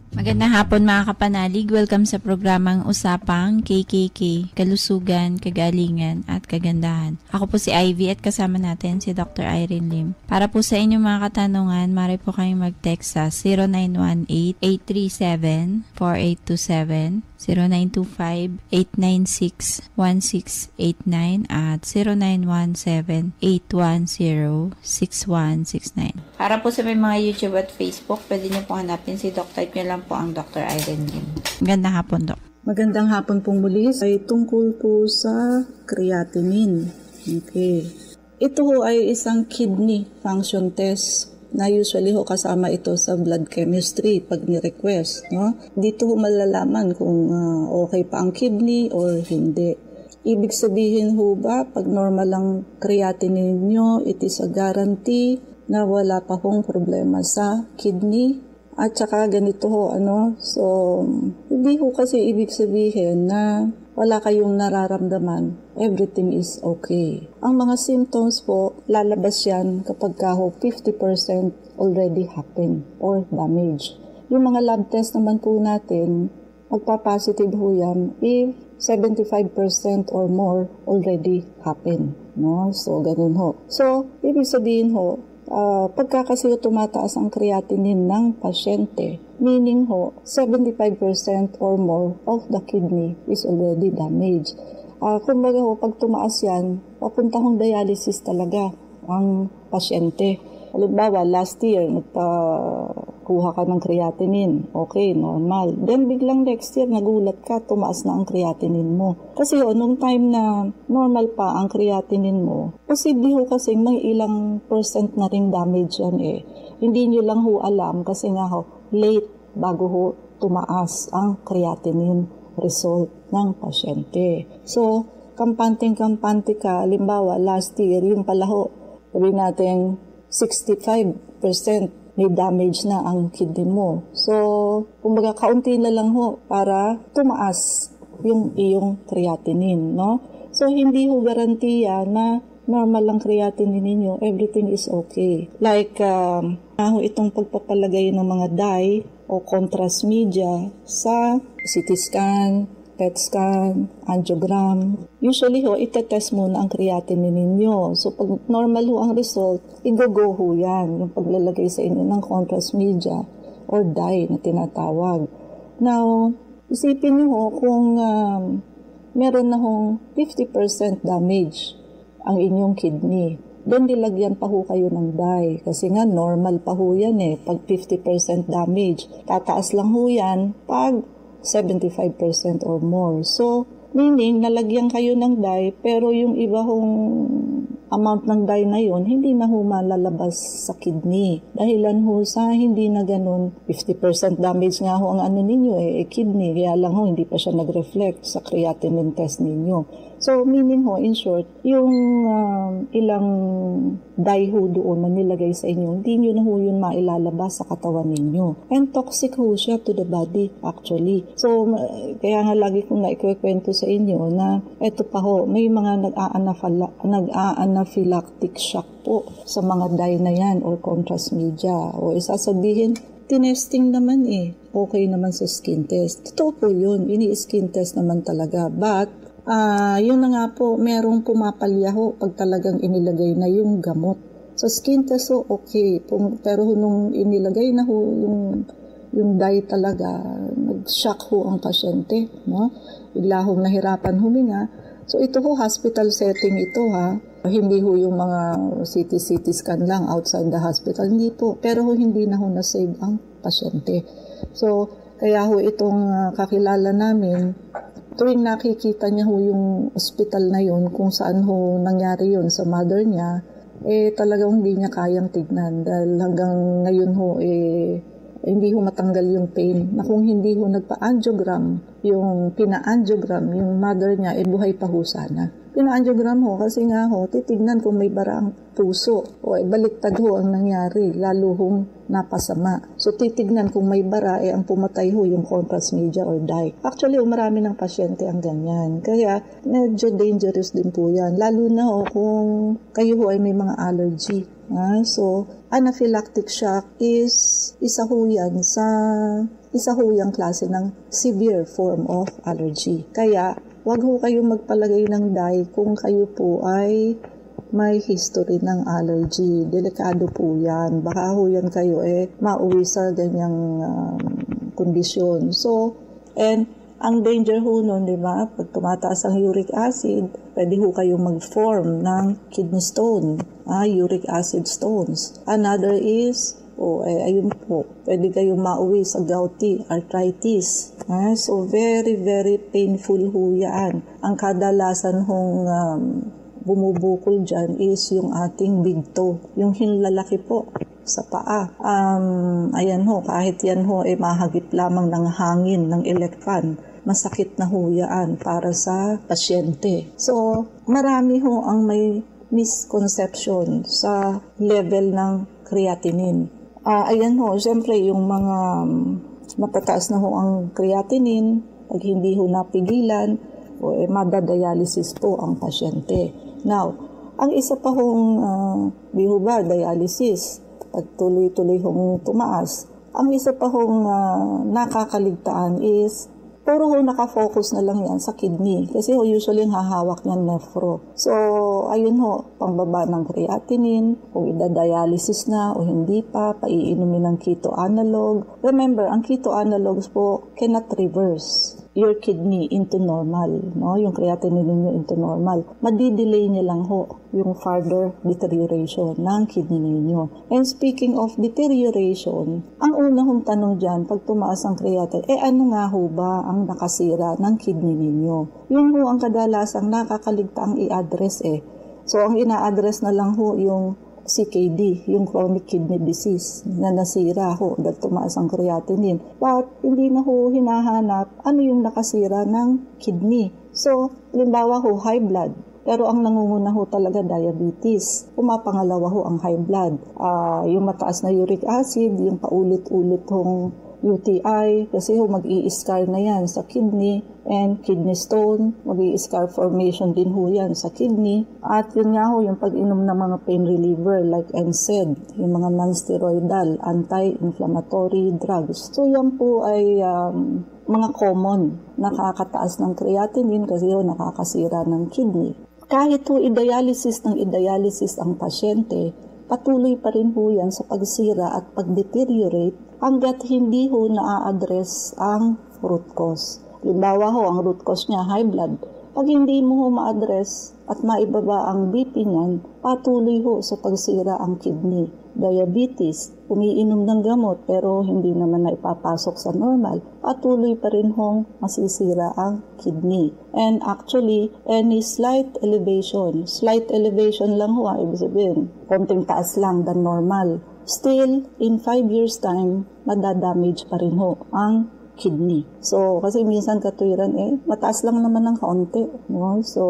Magandang hapon mga kapanalig. Welcome sa programang Usapang KKK, Kalusugan, Kagalingan at Kagandahan. Ako po si Ivy at kasama natin si Dr. Irene Lim. Para po sa inyong mga katanungan, maaari po kayong mag-text sa 0918-837-4827, 0925-896-1689 at 0917-810-6169. Para po sa may mga YouTube at Facebook, pwede niyo po hanapin si Dr. Type niyo lang po ang Dr. Irene Lim. Magandang hapon, Dok. Magandang hapon pong muli ay tungkol po sa creatinine. Okay. Ito ho ay isang kidney function test na usually ho kasama ito sa blood chemistry pag ni-request. No? Dito ho malalaman kung okay pa ang kidney or hindi. Ibig sabihin ho ba, pag normal ang creatinine nyo, it is a guarantee na wala pa hong problema sa kidney. At saka ganito ho, so hindi ho kasi ibig sabihin na wala kayong nararamdaman, everything is okay. Ang mga symptoms po, lalabas yan kapag ka ho 50% already happened or damage. Yung mga lab test naman po natin, magpa-positive ho yan if 75% or more already happened. No? So, ganun ho. So, ibig sabihin ho, pagka kasi tumataas ang creatinine ng pasyente, meaning ho, 75% or more of the kidney is already damaged. Kumbaga ho, pag tumaas yan, papunta hong dialysis talaga ang pasyente. Halimbawa, last year, nagpakuha ka ng creatinine. Okay, normal. Then, biglang next year, nagulat ka, tumaas na ang creatinine mo. Kasi nung time na normal pa ang creatinine mo, posible ho kasi may ilang percent na ring damage yan eh. Hindi nyo lang ho alam kasi nga ho, late bago ho tumaas ang creatinine result ng pasyente. So, kampante ka, halimbawa, last year, yung pala ho, sabi natin, 65% may damage na ang kidney mo. So, kumbaga kaunti na lang ho para tumaas yung iyong creatinine, no? So, hindi ho garantiya na normal lang creatinine ninyo, everything is okay. Like, itong pagpapalagay ng mga dye o contrast media sa CT scan, PET scan, angiogram. Usually ho, itetest muna ang creatinine ninyo. So, pag normal ho ang result, i-go ho yan, yung paglalagay sa inyo ng contrast media or dye na tinatawag. Now, isipin nyo ho kung meron na hong 50% damage ang inyong kidney. Then, nilagyan pa ho kayo ng dye. Kasi nga, normal pa ho yan eh. Pag 50% damage, tataas lang ho yan pag 75% or more. So, meaning, nalagyan kayo ng dye, pero yung iba hong amount ng dye na yun, hindi na ho malalabas sa kidney. Dahilan ho sa hindi na ganun, 50% damage nga ho ang ninyo kidney, kaya lang ho, hindi pa siya nag-reflect sa creatinine test ninyo. So, meaning ho, in short, yung ilang dye ho doon na nilagay sa inyo, hindi nyo na ho yun mailalabas sa katawan ninyo. And toxic ho siya to the body, actually. So, kaya nga lagi kong naikwento sa inyo na eto pa ho, may mga nag-anaphylactic shock po sa mga dye na yan or contrast media. O isasabihin, tinesting naman okay naman sa skin test. Totoo po yun, ini-skin test naman talaga. But, yun na nga po, merong pumapalya ho pag talagang inilagay na yung gamot. Sa skin test ho, okay. Pero nung inilagay na ho yung dye talaga, nag-shock ho ang pasyente. No? Bigla hong nahirapan huminga. So ito ho, hospital setting ito ha. Hindi ho yung mga CT scan lang outside the hospital. Hindi po. Pero ho, hindi na ho na-save ang pasyente. So, kaya ho itong kakilala namin, tuwing nakikita niya ho yung ospital na yun, kung saan ho nangyari yun sa mother niya, talagang hindi niya kayang tignan. Dahil hanggang ngayon ho, hindi ho matanggal yung pain. Na kung hindi ho nagpa-angiogram, yung pina-angiogram, yung mother niya, buhay pa ho sana. Pina-angiogram ho kasi nga ho, titignan kung may bara ang puso o baliktad ho ang nangyari, lalo hong napasama. So titignan kung may bara, ang pumatay ho yung contrast media or dye. Actually, marami ng pasyente ang ganyan. Kaya medyo dangerous din po yan. Lalo na ho kung kayo ho ay may mga allergy. So, anaphylactic shock is isa ho yung klase ng severe form of allergy. Kaya, wag ho kayong magpalagay ng dye kung kayo po ay may history ng allergy. Delikado po yan. Baka ho yan kayo mauwi sa ganyang kondisyon. So, and ang danger ho nun, di ba? Pag tumataas ang uric acid, pwede ho kayong mag-form ng kidney stone, uric acid stones. Another is, ayun po, pwede kayong mauwi sa gouty arthritis. So, very, very painful ho yan. Ang kadalasan hong bumubukol dyan is yung ating big toe, yung hinlalaki po sa paa. Ayan ho, kahit yan ho mahagip lamang ng hangin, ng electron, masakit na ho yan para sa pasyente. So, marami ho ang may misconception sa level ng creatinine. Ayan ho, siyempre yung mga matataas na ho ang creatinine, pag hindi ho napigilan, madadialysis po ang pasyente. Now, ang isa pa hong, di ho ba, dialysis, pag tuloy-tuloy hong tumaas, ang isa pa hong nakakaligtaan is puro ho nakafocus na lang yan sa kidney. Kasi ho usually yung hahawak niyan nephro. So, ayun ho, pangbaba ng creatinine, kung ida-dialysis na o hindi pa, paiinumin ng keto analog. Remember, ang keto analogs po cannot reverse your kidney into normal, no? Yung creatinine ninyo into normal. Madi-delay niya lang ho yung further deterioration ng kidney ninyo. And speaking of deterioration, ang una hong tanong dyan, pag tumaas ang creatinine, ano nga ho ba ang nakasira ng kidney ninyo? Yun ho ang kadalasang nakakaligtaang i-address So, ang ina-address na lang ho yung CKD, yung chronic kidney disease na nasira ho dahil tumaas ang creatinine. But hindi na ho hinahanap ano yung nakasira ng kidney. So, halimbawa ho, high blood. Pero ang nangunguna ho talaga diabetes. Pumapangalawa ho ang high blood. Yung mataas na uric acid, yung paulit-ulit hong UTI, kasi ho mag-i-scar na yan sa kidney, and kidney stone, mag-i-scar formation din ho yan sa kidney. At yun nga ho, yung pag-inom ng mga pain reliever like NSAID, yung mga non-steroidal, anti-inflammatory drugs. So yan po ay mga common nakakataas ng creatinine kasi ho nakakasira ng kidney. Kahit ho i-dialysis ang pasyente, patuloy pa rin ho yan sa pagsira at pag-deteriorate hanggat hindi ho na-address ang root cause. Halimbawa ho, ang root cause niya, high blood. Pag hindi mo ho ma-address at maibaba ang BP niyan, patuloy ho sa pagsira ang kidney. Diabetes, umiinom ng gamot pero hindi naman na ipapasok sa normal, patuloy pa rin hong masisira ang kidney. And actually, any slight elevation lang ho, ibig sabihin, konting taas lang than normal. Still, in 5 years time, madadamage pa rin ho ang kidney. So, kasi minsan katuwiran, mataas lang naman ng kaunti. No? So,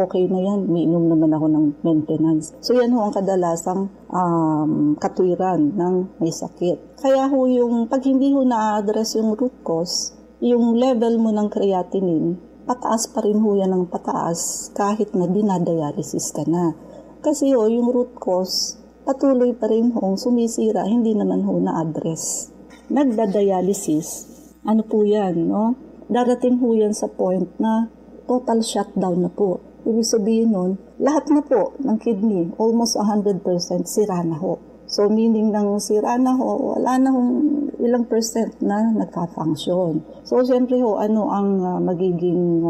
okay na yan. Miinom naman ako ng maintenance. So, yan ho ang kadalasang katuwiran ng may sakit. Kaya ho yung, pag hindi ho na-address yung root cause, yung level mo ng creatinine, pataas pa rin ho yan ng pataas kahit na dinadialysis ka na. Kasi ho, yung root cause, patuloy pa rin hong sumisira, hindi naman ho na-address. Nagda-dialysis, ano po yan, no? Darating ho yan sa point na total shutdown na po. Ibig sabihin nun, lahat na po ng kidney, almost 100% sira na ho. So, meaning ng sira na ho, wala na hong ilang percent na nagka-function. So, siyempre ho, ano ang magiging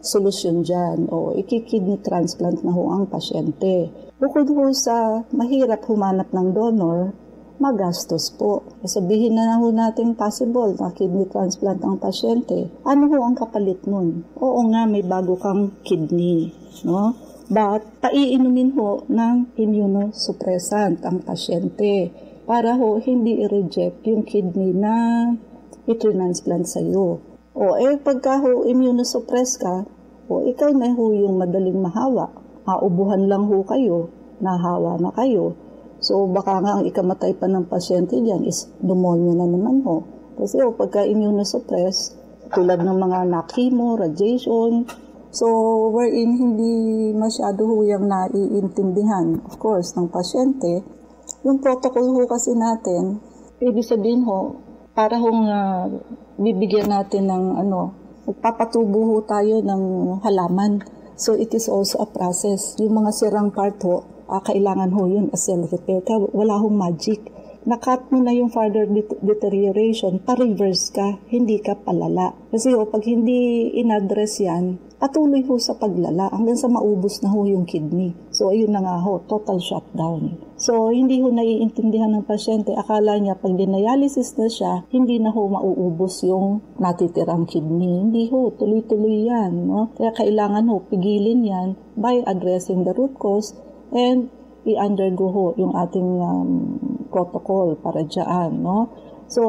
solusyon dyan? O, iki-kidney transplant na ho ang pasyente. Bukod ho sa mahirap humanap ng donor, magastos po. Sabihin na ho natin possible na kidney transplant ang pasyente. Ano ho ang kapalit nun? Oo nga, may bago kang kidney, no? But, paiinumin ho ng immunosuppressant ang pasyente para ho hindi i-reject yung kidney na i-transplant sa'yo. Pagka ho immunosuppress ka, ikaw na ho yung madaling mahawa. Maubuhan lang ho kayo, nahawa na kayo. So, baka nga ang ikamatay pa ng pasyente dyan is pneumonia na naman ho. Kasi pagka immunosuppress, tulad ng mga na-chemo, radiation, So, wherein hindi masyado ho yung naiintindihan, of course, ng pasyente. Yung protocol ho kasi natin, ibig sabihin ho, para hong bibigyan natin ng magpapatubo ho tayo ng halaman. So, it is also a process. Yung mga sirang part ho, kailangan ho yun as cell repair. Wala hong magic. Nakat mo na yung further deterioration, pa-reverse ka, hindi ka palala. Kasi pag hindi in-address yan, patuloy ho sa paglala hanggang sa maubos na ho yung kidney. So, ayun na nga ho, total shutdown. So, hindi ho naiintindihan ng pasyente. Akala niya pag dinialysis na siya, hindi na ho mauubos yung natitirang kidney. Hindi ho, tuloy-tuloy yan. No? Kaya kailangan ho pigilin yan by addressing the root cause and i-undergo ho yung ating protocol para dyan, no? So,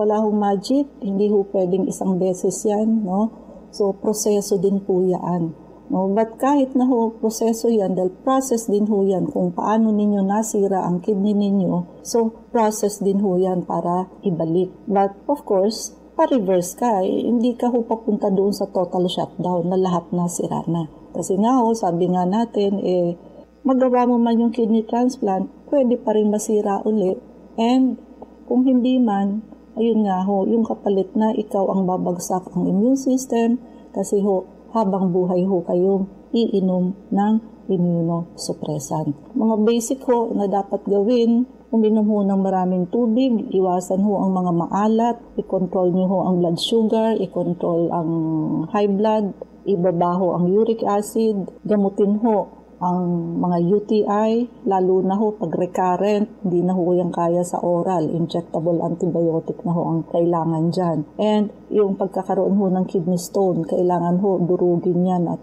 wala hong magic, hindi ho pwedeng isang beses yan, no? So, proseso din po yan, no? But kahit na ho proseso yan, dahil process din ho yan kung paano ninyo nasira ang kidney ninyo, so, process din ho yan para ibalik. But, of course, pa-reverse ka, hindi ka ho papunta doon sa total shutdown na lahat na sira na. Kasi nga ho, sabi nga natin, magawa mo man yung kidney transplant, pwede pa rin masira uli. And kung hindi man, ayun nga ho, yung kapalit na ikaw ang babagsak ang immune system kasi ho, habang buhay ho kayong iinom ng immunosuppressant. Mga basic ho na dapat gawin, uminom ho ng maraming tubig, iwasan ho ang mga maalat, i-control nyo ho ang blood sugar, i-control ang high blood, ibaba ho ang uric acid, gamutin ho ang mga UTI, lalo na ho pag recurrent, hindi na ho yung kaya sa oral, injectable antibiotic na ho ang kailangan dyan. And yung pagkakaroon ho ng kidney stone, kailangan ho durugin yan at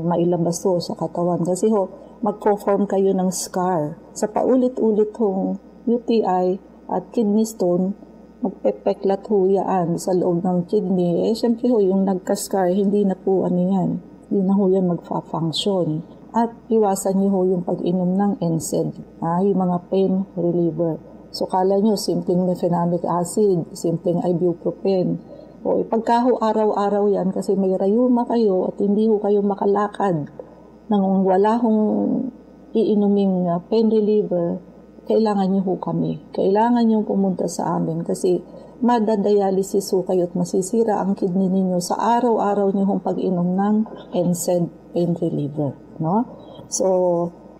mailabas ho sa katawan. Kasi ho, mag-form kayo ng scar. Sa paulit-ulit hong UTI at kidney stone, magpepeklat ho yan sa loob ng kidney. Siyempre ho, yung nagka-scar, hindi na po yan. Hindi na ho yan magfa-function. At iwasan niyo ho yung pag-inom ng NSAID, yung mga pain reliever. So, kala nyo, simpleng mefenamic acid, simpleng ibuprofen. O, pagka ho araw-araw yan, kasi may rayuma kayo at hindi ho kayo makalakad nang wala hong iinuming pain reliever, kailangan nyo ho kami. Kailangan nyo pumunta sa amin kasi madadialysis ho kayo at masisira ang kidney ninyo sa araw-araw nyo hong pag-inom ng NSAID pain reliever. No? So,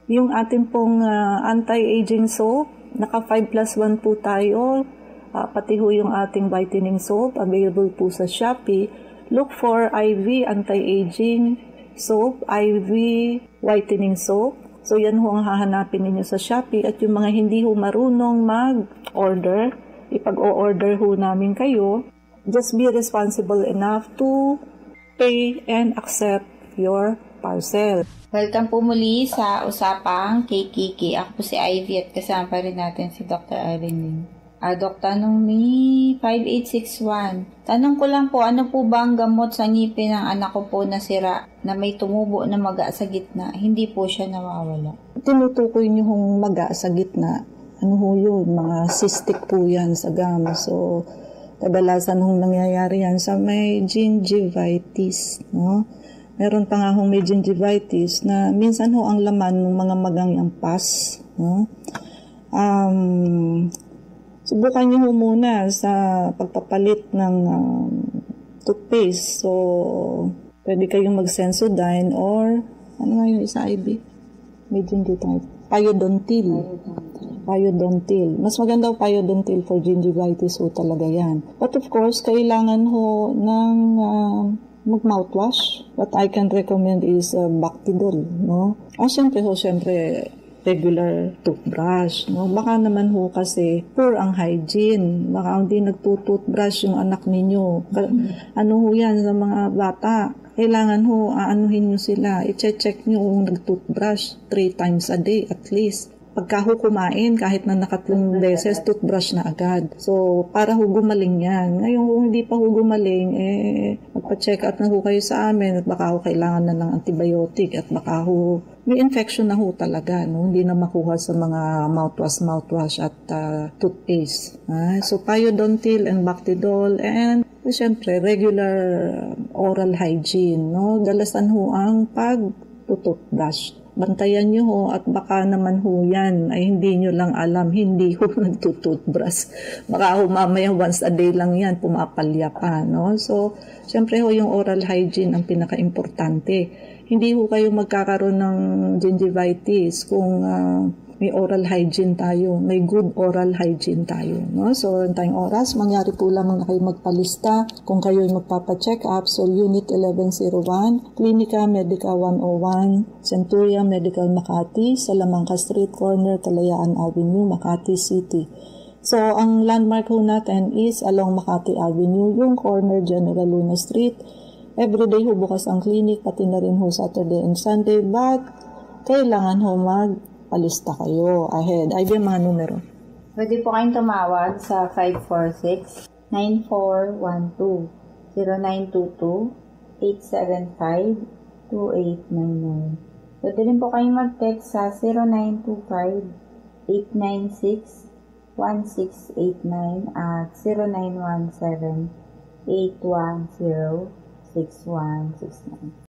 yung ating pong anti-aging soap, naka 5+1 po tayo, pati ho yung ating whitening soap, available po sa Shopee. Look for IV anti-aging soap, IV whitening soap. So, yan ho ang hahanapin ninyo sa Shopee. At yung mga hindi ho marunong mag-order, ipag-o-order ho namin kayo, just be responsible enough to pay and accept your parcel. Welcome po muli sa Usapang KKK. Ako po si Ivy at kasama pa rin natin si Dr. Irene Lim. Doc, tanong ni 5861. Tanong ko lang po, ano po ba ang gamot sa ngipin ng anak ko po na sira na may tumubo na maga sa gitna? Hindi po siya nawawala. Tinutukoy niyo hong maga sa gitna. Ano ho yun? Mga cystic po yan sa gum. So, kadalasan hong nangyayari yan sa may gingivitis, no? Meron pa nga hong may gingivitis na minsan ho ang laman ng mga magang yung pus. No? Subukan nyo ho muna sa pagpapalit ng toothpaste. So, pwede kayong mag-Sensodyne or, ano nga yung isa, IB? May gingivitis. Parodontil. Mas maganda parodontil for gingivitis ho talaga yan. But of course, kailangan ho ng mag-mouthwash. What I can recommend is Bactidol, no? Siyempre regular toothbrush, no? Baka naman ho kasi poor ang hygiene. Baka hindi nagtutoothbrush yung anak ninyo. Ano ho yan sa mga bata? Kailangan ho, aanuhin nyo sila. I-check nyo kung nag-toothbrush 3 times a day at least. Pagka ho kumain, kahit na nakatlong beses, toothbrush na agad. So, para ho gumaling yan. Ngayon, kung hindi pa ho gumaling, magpa-check out na ho kayo sa amin at baka ho kailangan na ng antibiotic at baka ho may infection na ho talaga. No? Hindi na makuha sa mga mouthwash at toothpaste. So, Parodontil and Bactidol and Siyempre, regular oral hygiene, no? Dalasan ho ang pag-toothbrush. Bantayan nyo ho at baka naman ho yan ay hindi nyo lang alam, hindi ho nagtutoothbrush. Baka ho mamaya once a day lang yan, pumapalya pa, no? So, siyempre ho yung oral hygiene ang pinaka-importante. Hindi ho kayo magkakaroon ng gingivitis kung may oral hygiene tayo, may good oral hygiene tayo. No? So, tayong oras, mangyari po lamang na kayo magpalista kung kayo ay magpapacheck up. So, Unit 1101, Clinica Medica 101, Centurion Medical Makati, Salamanca Street Corner, Kalayaan Avenue, Makati City. So, ang landmark ho natin is along Makati Avenue, yung corner General Luna Street. Everyday ho bukas ang clinic, pati na rin ho Saturday and Sunday, but kailangan ho magpalista kayo ahead. Ay, yung mga numero. Pwede po kayong tumawag sa 546-9412, 0922-875-2899. Pwede rin po kayong mag-text sa 0925-896-1689 at 0917-810-6169.